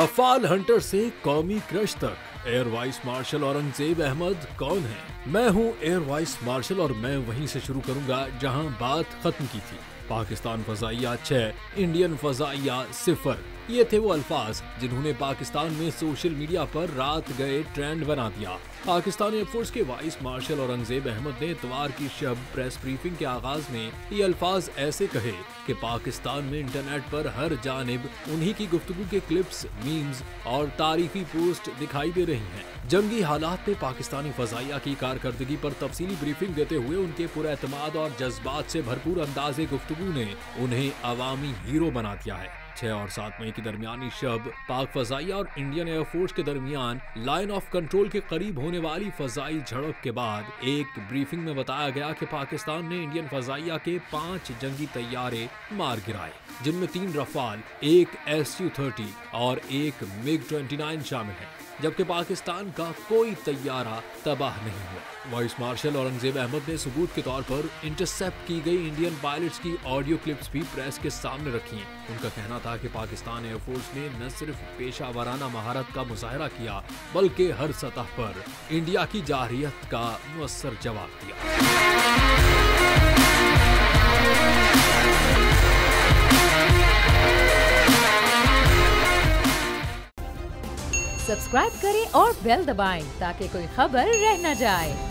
Rafale Hunter से कौमी क्रश तक, air vice marshal Aurangzeb Ahmed कौन है? मैं हूं एयर वाइस मार्शल और मैं वहीं से शुरू करूंगा जहां बात खत्म की थी। पाकिस्तान फजाइया 6, इंडियन फजाइया 0। ये थे वो अल्फाज जिन्होंने पाकिस्तान में सोशल मीडिया पर रात गए ट्रेंड बना दिया। पाकिस्तानी एयरफोर्स के वाइस मार्शल औरंगजेब अहमद ने इतवार की शब प्रेस ब्रीफिंग के आगाज में ये अल्फाज ऐसे कहे कि पाकिस्तान में इंटरनेट पर हर जानिब उन्हीं की गुफ्तगू के क्लिप्स, मीम्स और तारीफी पोस्ट दिखाई दे रही हैं। जंगी हालात में पाकिस्तानी फजाइया की कारकर्दगी पर तफसीली ब्रीफिंग देते हुए उनके पुरएतमाद और जज्बात से भरपूर अंदाजे गुफ्तगू ने उन्हें अवामी हीरो बना दिया है। 6 और 7 मई की दरमियानी शब पाक फजाइया और इंडियन एयरफोर्स के दरमियान लाइन ऑफ कंट्रोल के करीब होने वाली फजाई झड़प के बाद एक ब्रीफिंग में बताया गया कि पाकिस्तान ने इंडियन फजाइया के 5 जंगी तैयारे मार गिराए, जिनमें 3 रफाल, 1 SU-30 और 1 MiG-29 शामिल है, जबकि पाकिस्तान का कोई तैयारा तबाह नहीं हुआ। वाइस मार्शल औरंगजेब अहमद ने सबूत के तौर पर इंटरसेप्ट की गई इंडियन पायलट्स की ऑडियो क्लिप्स भी प्रेस के सामने रखी हैं। उनका कहना था कि पाकिस्तान एयरफोर्स ने न सिर्फ पेशा वराना महारत का मुजाहरा किया, बल्कि हर सतह पर इंडिया की जारहियत का मुअस्सर जवाब दिया। सब्सक्राइब करें और बेल दबाएं ताकि कोई खबर रह न जाए।